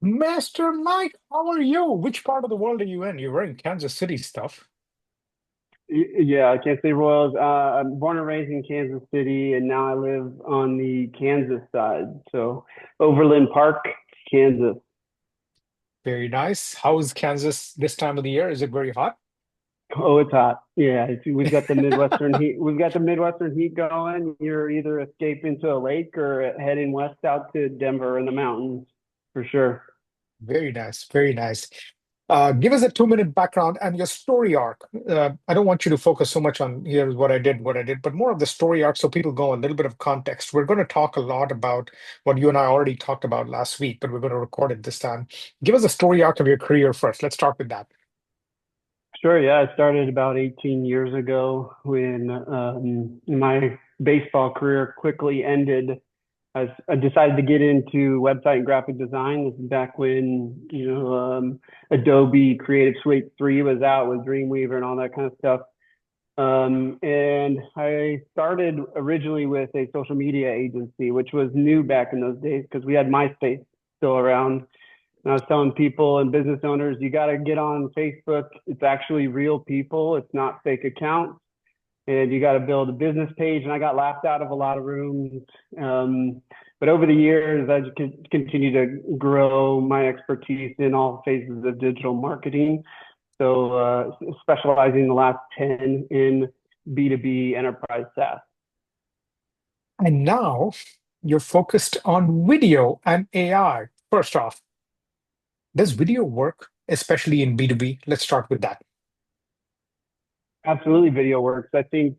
Master Mike, how are you? Which part of the world are you in? You're in Kansas City stuff. Yeah, Kansas City Royals. I'm born and raised in Kansas City, and now I live on the Kansas side. So Overland Park, Kansas. Very nice. How is Kansas this time of the year? Is it very hot? Oh, it's hot. Yeah, we've got the Midwestern heat. We've got the Midwestern heat going. You're either escaping to a lake or heading west out to Denver in the mountains, for sure. Very nice. Very nice. Give us a 2-minute background and your story arc. I don't want you to focus so much on here's what I did, but more of the story arc so people go a little bit of context. We're going to talk a lot about what you and I already talked about last week, but we're going to record it this time. Give us a story arc of your career first. Let's start with that. Sure. Yeah, I started about 18 years ago when my baseball career quickly ended. I decided to get into website and graphic design. This is back when Adobe Creative Suite 3 was out with Dreamweaver and all that kind of stuff. And I started originally with a social media agency, which was new back in those days because we had MySpace still around. And I was telling people and business owners, you got to get on Facebook. It's actually real people. It's not fake accounts. And you got to build a business page. And I got laughed out of a lot of rooms. But over the years, I just continue to grow my expertise in all phases of digital marketing. So specializing the last 10 in B2B enterprise SaaS. And now you're focused on video and AI. First off, does video work, especially in B2B? Let's start with that. Absolutely, video works. I think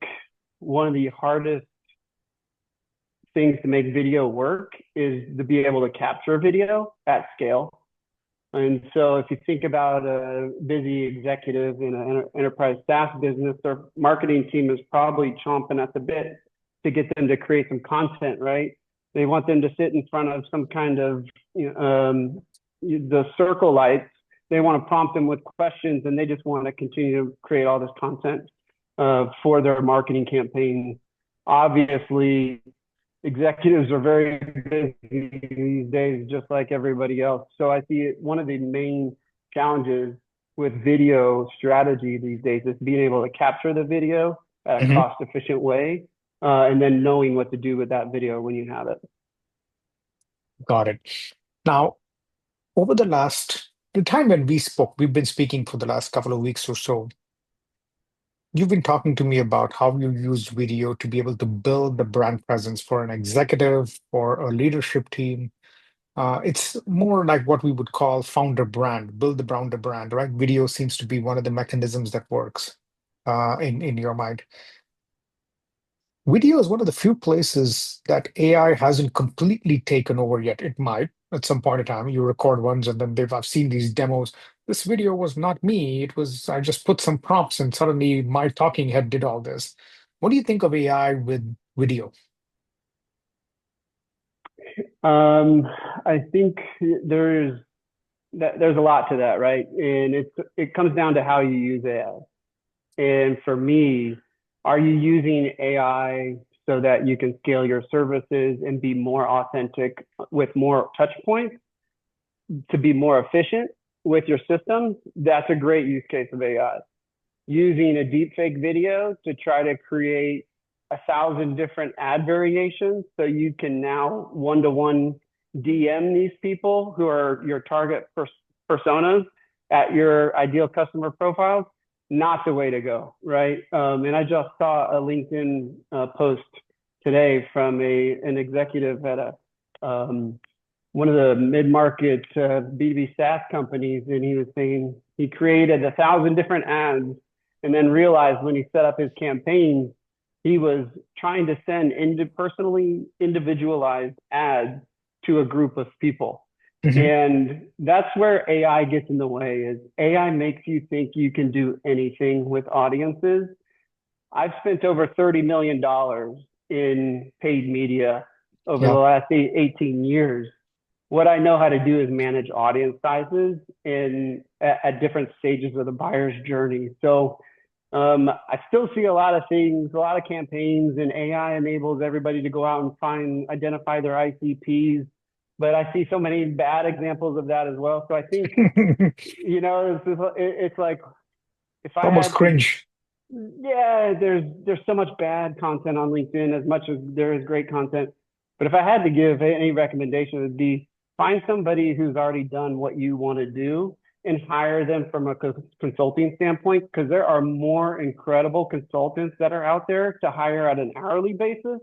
one of the hardest things to make video work is to be able to capture video at scale. And so if you think about a busy executive in an enterprise SaaS business, their marketing team is probably chomping at the bit to get them to create some content, right? They want them to sit in front of some kind of the circle lights. They want to prompt them with questions, and they just want to continue to create all this content for their marketing campaign. Obviously, executives are very busy these days, just like everybody else. So I see one of the main challenges with video strategy these days is being able to capture the video at a Mhm. cost efficient way, and then knowing what to do with that video when you have it. Got it. Now, over the time when we spoke, we've been speaking for the last couple of weeks or so. You've been talking to me about how you use video to be able to build the brand presence for an executive or a leadership team. It's more like what we would call founder brand, build the founder brand, right? Video seems to be one of the mechanisms that works in your mind. Video is one of the few places that AI hasn't completely taken over yet. It might at some point in time. You record ones and then I've seen these demos. This video was not me. It was, I just put some prompts and suddenly my talking head did all this. What do you think of AI with video? Um, I think there's a lot to that, right? And it comes down to how you use AI. And for me, are you using AI so that you can scale your services and be more authentic with more touch points to be more efficient with your systems? That's a great use case of AI. Using a deepfake video to try to create 1,000 different ad variations so you can now one-to-one DM these people who are your target personas at your ideal customer profiles, not the way to go, right? And I just saw a LinkedIn post today from an executive at one of the mid-market B2B SaaS companies, and he was saying he created 1,000 different ads and then realized when he set up his campaign, he was trying to send personally individualized ads to a group of people. Mhm. And that's where AI gets in the way is AI makes you think you can do anything with audiences. I've spent over $30 million in paid media over the Yeah. last 18 years. What I know how to do is manage audience sizes at different stages of the buyer's journey. So I still see a lot of things, a lot of campaigns, and AI enables everybody to go out and identify their ICPs. but I see so many bad examples of that as well. So I think, it's like if I Almost had to, cringe. yeah, there's so much bad content on LinkedIn as much as there is great content. But if I had to give any recommendation, it would be find somebody who's already done what you want to do and hire them from a consulting standpoint, because there are more incredible consultants that are out there to hire at an hourly basis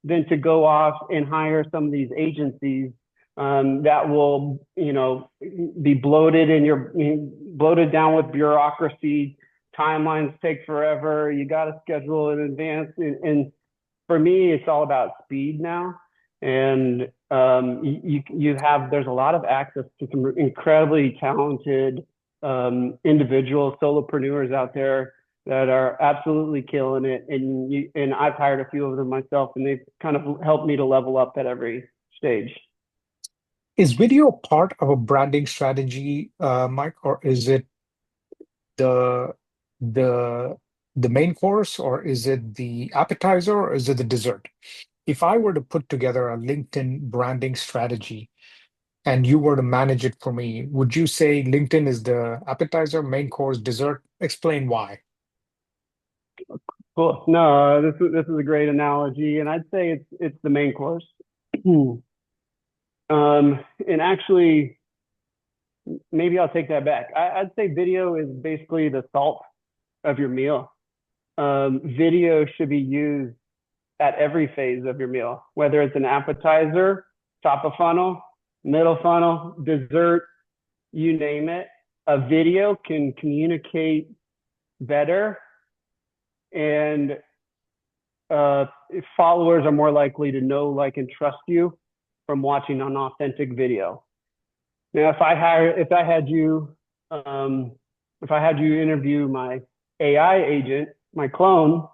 than to go off and hire some of these agencies that will, be bloated and you're bloated down with bureaucracy. Timelines take forever. You got to schedule in advance, and for me, it's all about speed now. And you have there's a lot of access to some incredibly talented individual solopreneurs out there that are absolutely killing it. And I've hired a few of them myself, and they've kind of helped me to level up at every stage. Is video part of a branding strategy, Mike, or is it the the the main course, or is it the appetizer, or is it the dessert? If I were to put together a LinkedIn branding strategy and you were to manage it for me, would you say LinkedIn is the appetizer, main course, dessert? Explain why. Cool. No, this is a great analogy, and I'd say it's the main course. And actually, maybe I'll take that back. I'd say video is basically the salt of your meal. Video should be used at every phase of your meal, whether it's an appetizer, top of funnel, middle funnel, dessert, you name it. A video can communicate better, and followers are more likely to know, like, and trust you from watching an authentic video. Now, um, if I had you interview my AI agent, my clone,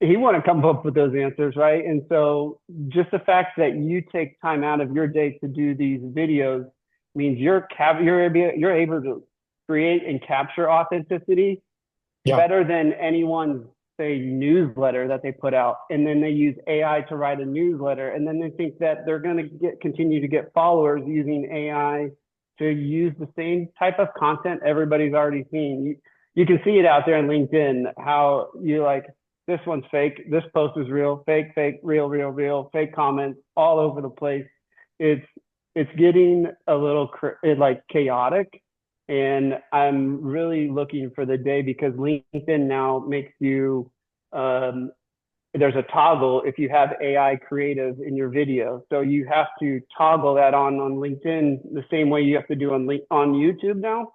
he wouldn't come up with those answers, right? And so, just the fact that you take time out of your day to do these videos means you're able to create and capture authenticity Yeah. better than anyone's, say, newsletter that they put out. And then they use AI to write a newsletter, and then they think that they're going to continue to get followers using AI to use the same type of content everybody's already seen. You can see it out there on LinkedIn, how you like, this one's fake, this post is real, fake, fake, real, real, real, fake comments all over the place. It's it's getting a little like chaotic, and I'm really looking for the day, because LinkedIn now makes you um, there's a toggle if you have AI creative in your video. So you have to toggle that on LinkedIn the same way you have to do on YouTube now.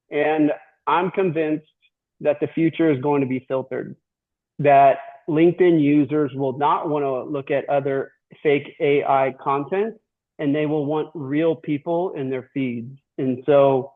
And I'm convinced that the future is going to be filtered, that LinkedIn users will not want to look at other fake AI content, and they will want real people in their feeds. And so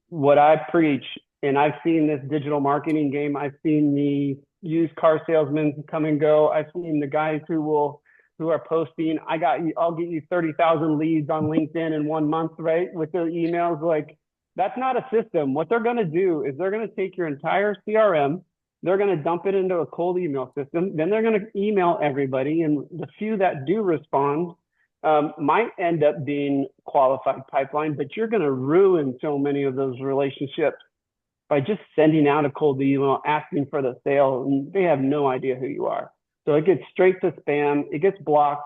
what I preach, and I've seen this digital marketing game, I've seen the used car salesmen come and go. I've seen the guys who are posting, I'll get you 30,000 leads on LinkedIn in 1 month, right? With their emails. Like, that's not a system. What they're going to do is they're going to take your entire CRM, they're going to dump it into a cold email system. Then they're going to email everybody. And the few that do respond might end up being qualified pipeline, but you're going to ruin so many of those relationships by just sending out a cold email asking for the sale, and they have no idea who you are. So it gets straight to spam, it gets blocked.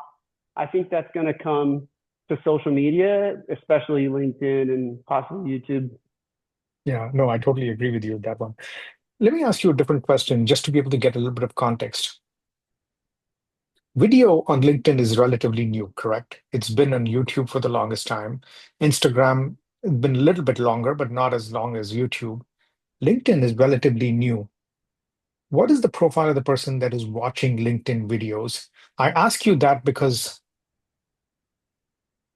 I think that's going to come to social media, especially LinkedIn and possibly YouTube. Yeah, no, I totally agree with you with that one. Let me ask you a different question just to be able to get a little bit of context. Video on LinkedIn is relatively new, correct? It's been on YouTube for the longest time. Instagram has been a little bit longer, but not as long as YouTube. LinkedIn is relatively new. What is the profile of the person that is watching LinkedIn videos? I ask you that because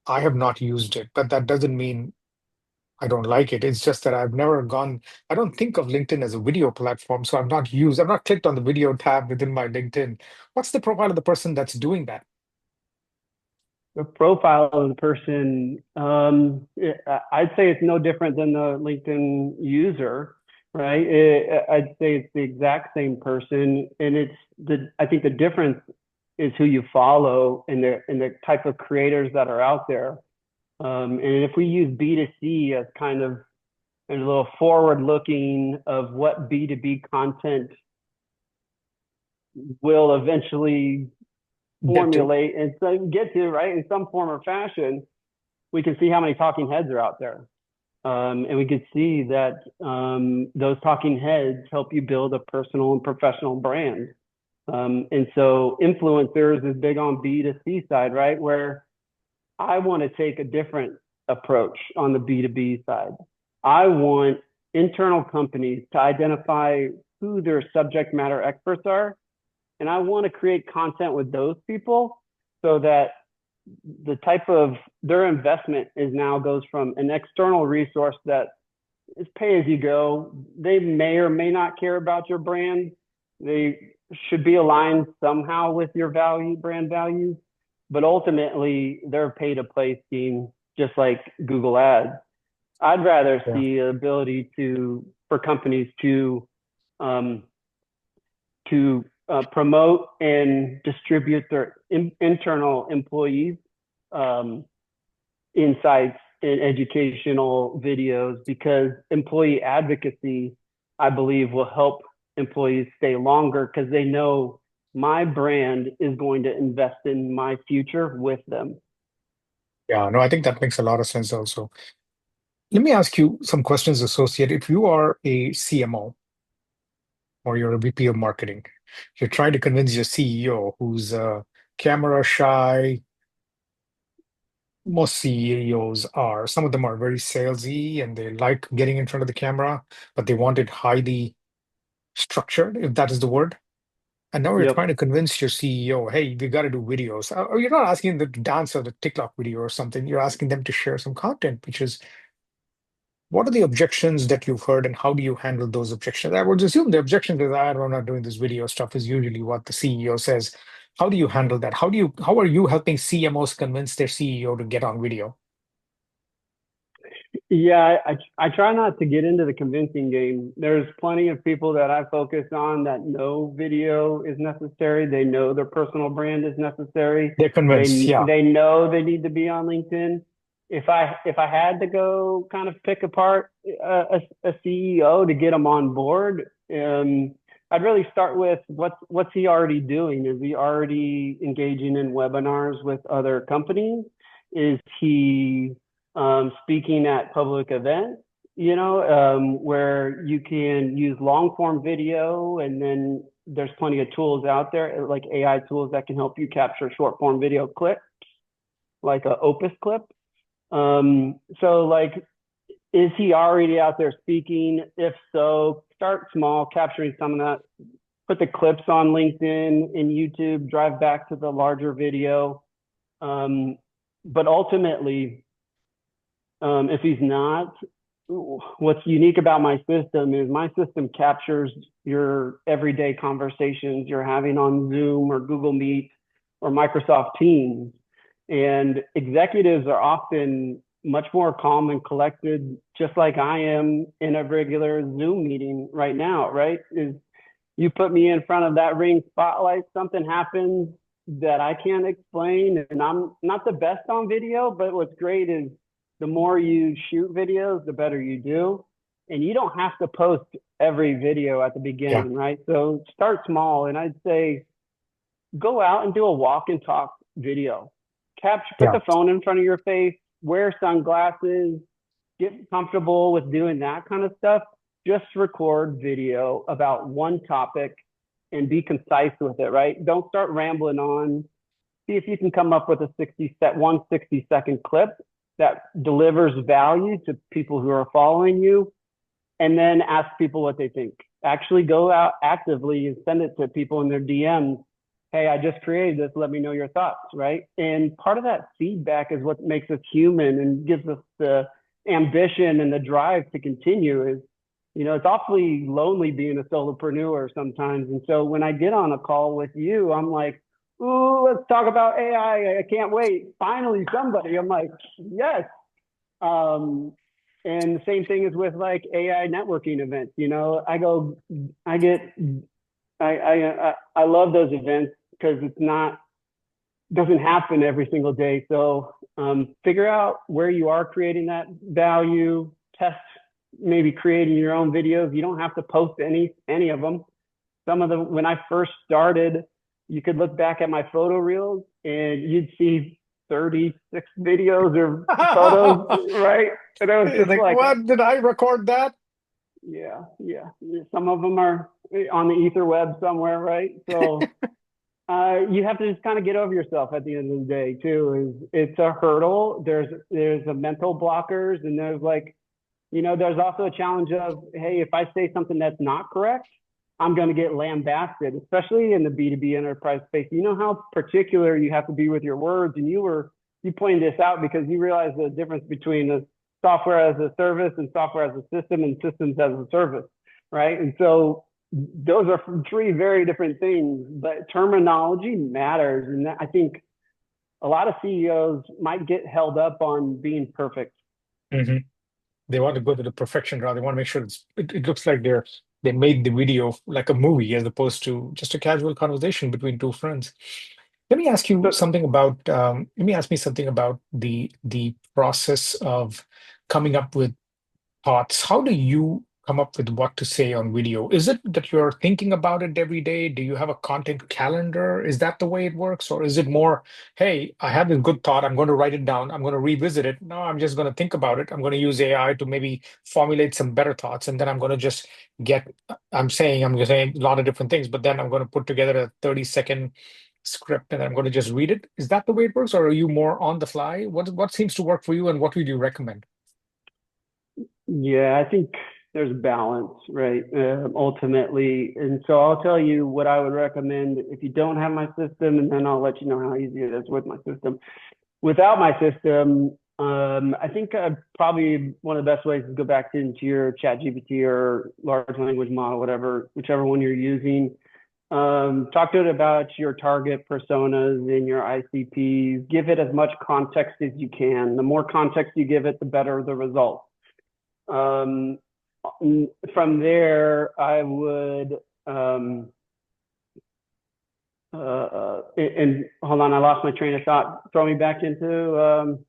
I have not used it, but that doesn't mean I don't like it. It's just that I don't think of LinkedIn as a video platform, so I've not clicked on the video tab within my LinkedIn. What's the profile of the person that's doing that? The profile of the person, I'd say it's no different than the LinkedIn user, right? I'd say it's the exact same person, and I think the difference is who you follow and the type of creators that are out there. And if we use B2C as kind of a little forward looking of what B2B content will eventually Get to. formulate and so get to, right, in some form or fashion, we can see how many talking heads are out there. And we could see that those talking heads help you build a personal and professional brand. And so influencers is big on B2C side, right? Where I want to take a different approach on the B2B side. I want internal companies to identify who their subject matter experts are. And I want to create content with those people so that the type of their investment is now goes from an external resource that is pay as you go. They may or may not care about your brand. They should be aligned somehow with your brand values, but ultimately they're a pay to play scheme, just like Google Ads. I'd rather Yeah. see the ability for companies um, to promote and distribute their internal employees um, insights and educational videos, because employee advocacy, I believe, will help employees stay longer because they know my brand is going to invest in my future with them. Yeah, no, I think that makes a lot of sense also. Let me ask you some questions associated. If you are a CMO or you're a VP of marketing, you're trying to convince your CEO who's camera shy. Most CEOs are. Some of them are very salesy and they like getting in front of the camera, but they want it highly structured, if that is the word. And now you're trying Yep. to convince your CEO, hey, we got to do videos. Or you're not asking them to dance or the TikTok video or something. You're asking them to share some content, which is what are the objections that you've heard and how do you handle those objections? I would assume the objection is, I'm not doing this video stuff is usually what the CEO says. How do you handle that? How are you helping CMOs convince their CEO to get on video? Yeah, I try not to get into the convincing game. There's plenty of people that I focus on that know video is necessary. They know their personal brand is necessary. They're convinced, yeah. They know they need to be on LinkedIn. If I had to go kind of pick apart a CEO to get them on board, I'd really start with what's he already doing? Is he already engaging in webinars with other companies? Is he speaking at public events, where you can use long form video, and then there's plenty of tools out there, like AI tools that can help you capture short form video clips, like a Opus clip. So like, is he already out there speaking? If so, start small, capturing some of that, put the clips on LinkedIn and YouTube, drive back to the larger video. But ultimately, if he's not, what's unique about my system is my system captures your everyday conversations you're having on Zoom or Google Meet or Microsoft Teams. And executives are often much more calm and collected, just like I am in a regular Zoom meeting right now, right? Is you put me in front of that ring spotlight, something happens that I can't explain, and I'm not the best on video, but what's great is the more you shoot videos, the better you do. And you don't have to post every video at the Yeah, beginning, right? So start small. And I'd say go out and do a walk and talk video. Put yeah, the phone in front of your face, wear sunglasses, get comfortable with doing that kind of stuff. Just record video about one topic and be concise with it, right? Don't start rambling on. See if you can come up with a 60-second clip that delivers value to people who are following you, and then ask people what they think. Actually go out actively and send it to people in their DMs. Hey, I just created this. Let me know your thoughts, right? And part of that feedback is what makes us human and gives us the ambition and the drive to continue. Is, it's awfully lonely being a solopreneur sometimes. And so when I get on a call with you, I'm like, ooh, let's talk about AI. I can't wait. Finally, somebody. I'm like, yes. Um, and the same thing is with like AI networking events. I get, I love those events because it's not doesn't happen every single day. So figure out where you are creating that value, test maybe creating your own videos. You don't have to post any of them. Some of them, when I first started, you could look back at my photo reels and you'd see 36 videos or photos, right? And I was You're just like, like, what? Did I record that? yeah. Some of them are on the ether web somewhere, right? So you have to just kind of get over yourself at the end of the day too. Is it's a hurdle. There's a mental blockers, and there's like, there's also a challenge of, hey, if I say something that's not correct, I'm going to get lambasted, especially in the B2B enterprise space. You know how particular you have to be with your words, and you pointed this out because you realize the difference between the software as a service and software as a system and systems as a service, right? And so those are three very different things, but terminology matters. And I think a lot of CEOs might get held up on being perfect. Hmm. They want to go to the perfection route. They want to make sure it looks like they made the video like a movie as opposed to just a casual conversation between two friends. Let me ask you So something about let me ask me something about the process of coming up with thoughts. How do you come up with what to say on video? Is it that you're thinking about it every day? Do you have a content calendar? Is that the way it works? Or is it more, hey, I have a good thought, I'm going to write it down, I'm going to revisit it. No, I'm just going to think about it. I'm going to use AI to maybe formulate some better thoughts. And then I'm going to just get, I'm going to say a lot of different things, but then I'm going to put together a 30-second script and I'm going to just read it. Is that the way it works? Or are you more on the fly? What seems to work for you and what would you recommend? yeah, I think there's balance, right? Ultimately. And so I'll tell you what I would recommend if you don't have my system, and then I'll let you know how easy it is with my system. Without my system, I think probably one of the best ways is to go back into your chat GPT or large language model, whichever one you're using. Talk to it about your target personas and your ICPs. Give it as much context as you can. The more context you give it, the better the results. Um, from there, I would, and hold on, I lost my train of thought. Throw me back into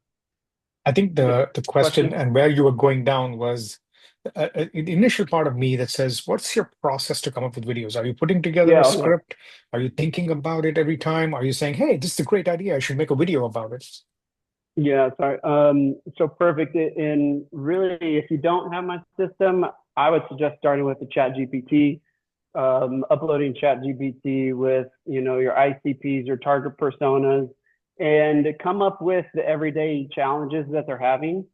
I think the the question question. and where you were going down was the initial part of me that says, what's your process to come up with videos? Are you putting together a Yeah, okay. script? Are you thinking about it every time? Are you saying, hey, this is a great idea, I should make a video about it? Yeah, sorry. So perfect. And really, if you don't have my system, I would suggest starting with the Chat GPT, uploading Chat GPT with, your ICPs, your target personas, and come up with the everyday challenges that they're having.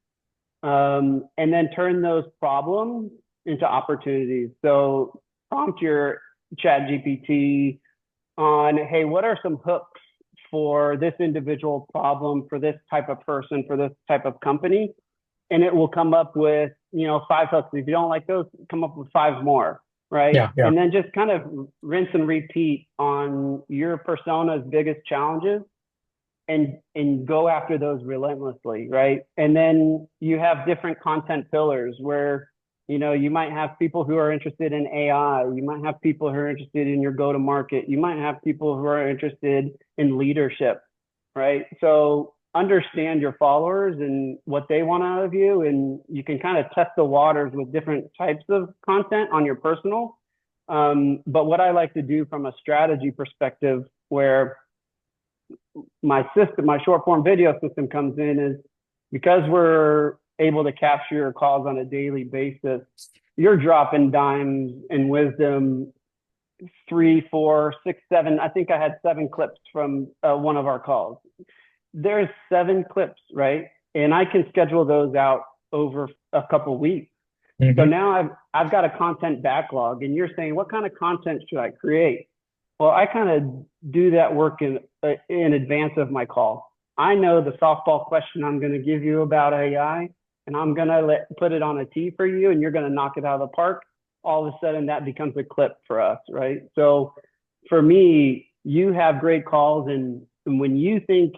And then turn those problems into opportunities. So prompt your Chat GPT on, hey, what are some hooks for this individual problem, for this type of person, for this type of company? And it will come up with, 5 hooks. If you don't like those, come up with 5 more, right? Yeah, yeah. And then just kind of rinse and repeat on your persona's biggest challenges and go after those relentlessly, right? And then you have different content pillars where you might have people who are interested in AI, you might have people who are interested in your go to market, you might have people who are interested in leadership, right? So understand your followers and what they want out of you, and you can kind of test the waters with different types of content on your personal. But what I like to do from a strategy perspective, where my short form video system comes in, is because we're able to capture your calls on a daily basis, you're dropping dimes and wisdom, 3, 4, 6, 7. I think I had 7 clips from one of our calls. There's 7 clips, right? And I can schedule those out over a couple weeks. So Hmm. now I've got a content backlog, and you're saying, what kind of content should I create? Well, I kind of do that work in advance of my call. I know the softball question I'm going to give you about AI, and I'm going to put it on a tee for you, and you're going to knock it out of the park. All of a sudden, that becomes a clip for us, right? So, for me, you have great calls, and when you think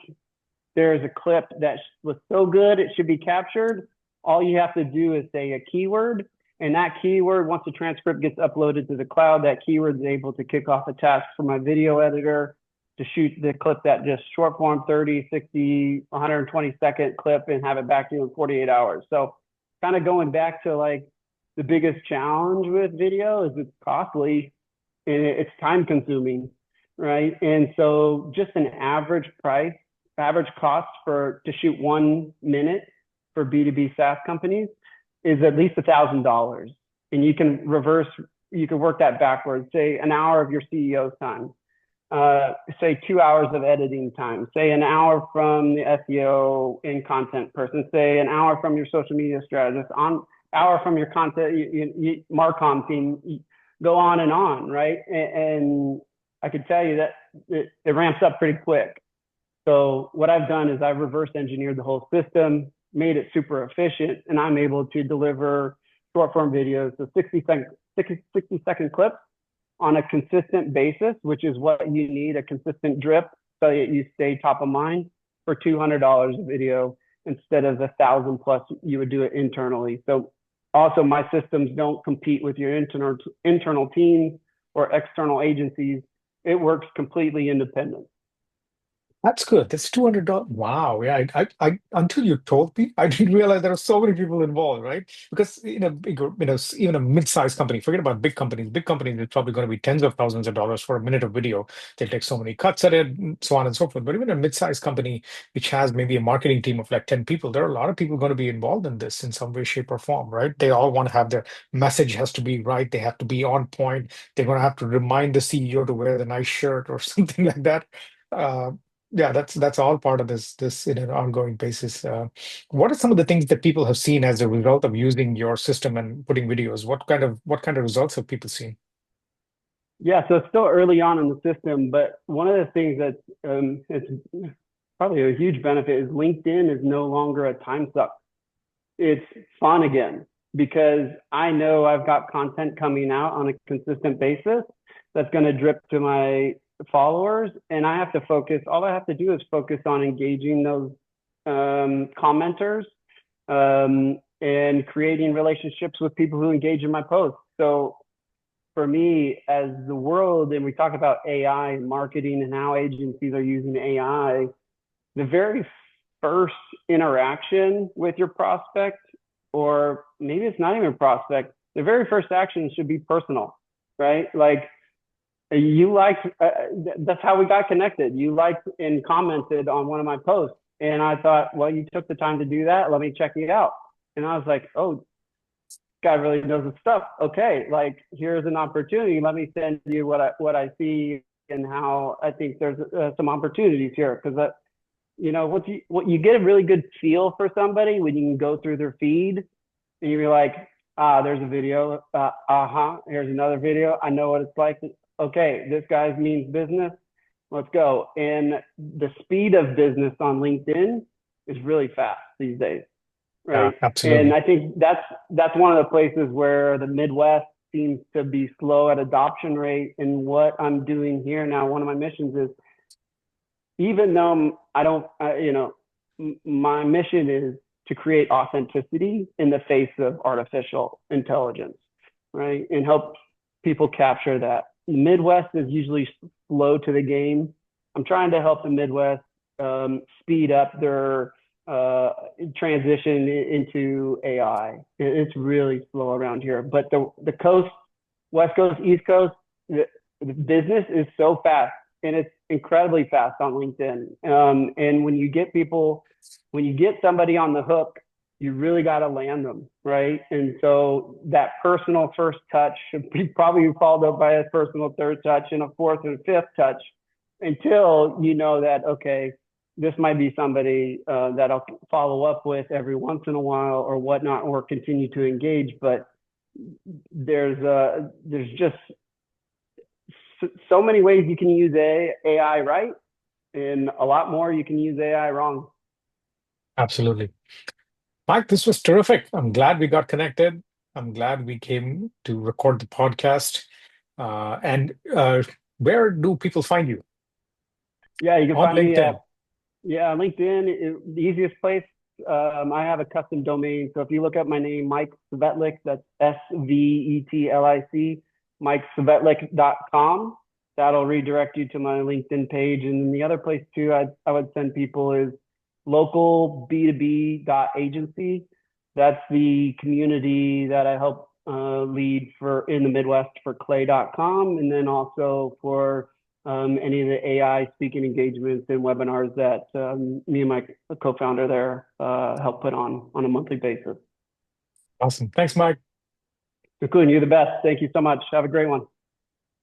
there's a clip that was so good it should be captured, all you have to do is say a keyword, and that keyword, once the transcript gets uploaded to the cloud, that keyword is able to kick off a task for my video editor. to shoot the clip, that just short form 30, 60, 120-second clip and have it back to you in 48 hours. So kind of going back to like the biggest challenge with video is it's costly and it's time consuming, right? And so just an average cost to shoot 1 minute for B2B SaaS companies is at least $1,000. And you can work that backwards. Say an hour of your CEO's time, say 2 hours of editing time, say an hour from the SEO and content person, say an hour from your social media strategist, hour from your content, Marcom team, go on, right? And I could tell you that it ramps up pretty quick. So what I've done is I've reverse engineered the whole system, made it super efficient, and I'm able to deliver short form videos, so 60-second clips on a consistent basis, which is what you need, a consistent drip, so that you stay top of mind for $200 a video instead of $1,000 plus you would do it internally. So also my systems don't compete with your internal teams or external agencies. It works completely independent. That's good. That's $200. Wow. Yeah. Until you told me, I didn't realize there are so many people involved, right? Because in a bigger, even a mid-sized company, forget about big companies. Big companies, it's probably going to be tens of thousands of dollars for a minute of video. They'll take so many cuts at it, and so on and so forth. But even a mid-sized company, which has maybe a marketing team of like 10 people, there are a lot of people going to be involved in this in some way, shape, or form, right? They all want to have their message has to be right. They have to be on point. They're going to have to remind the CEO to wear the nice shirt or something like that. Uh, yeah, that's all part of this in an ongoing basis. What are some of the things that people have seen as a result of using your system and putting videos? What kind of results have people seen? Yeah, so it's still early on in the system, but one of the things that it's probably a huge benefit is LinkedIn is no longer a time suck. It's fun again because I know I've got content coming out on a consistent basis that's going to drip to my followers, and I have to focus. All I have to do is focus on engaging those commenters and creating relationships with people who engage in my posts. So for me, as the world, and we talk about AI and marketing and how agencies are using AI, the very first interaction with your prospect, or maybe it's not even a prospect, the very first action should be personal, right? Like you liked, that's how we got connected. You liked and commented on one of my posts. And I thought, well, you took the time to do that. Let me check you out. And I was like, oh, guy really knows his stuff. Okay, like here's an opportunity. Let me send you what I see and how I think there's some opportunities here. Because what you get a really good feel for somebody when you can go through their feed and you're like, there's a video. Here's another video. I know what it's like. Okay, this guy means business. Let's go. And the speed of business on LinkedIn is really fast these days. Yeah, Right. And absolutely. I think that's one of the places where the Midwest seems to be slow at adoption rate. And what I'm doing here now, one of my missions is, even though I don't, my mission is to create authenticity in the face of artificial intelligence, right? And help people capture that. The Midwest is usually slow to the game. I'm trying to help the Midwest speed up their transition into AI. It's really slow around here, but the coast, West Coast, East Coast, the business is so fast, and it's incredibly fast on LinkedIn. And when you get somebody on the hook, you really got to land them, right? And so that personal first touch should be probably followed up by a personal third touch and a fourth and fifth touch until you know that, okay, this might be somebody that I'll follow up with every once in a while or whatnot, or continue to engage. But there's just so many ways you can use AI right, and a lot more you can use AI wrong. Absolutely. Mike, this was terrific. I'm glad we got connected. I'm glad we came to record the podcast. And where do people find you? Yeah, you can On find me at LinkedIn. LinkedIn is the easiest place. I have a custom domain, so if you look up my name, Mike Svetlic, that's Svetlic, MikeSvetlic.com. that'll redirect you to my LinkedIn page. And then the other place too, I would send people is local B2B.agency. That's the community that I help lead for in the Midwest for clay.com, and then also for any of the AI speaking engagements and webinars that me and my co-founder there help put on a monthly basis. Awesome. Thanks, Mike. Cool, you're the best. Thank you so much. Have a great one.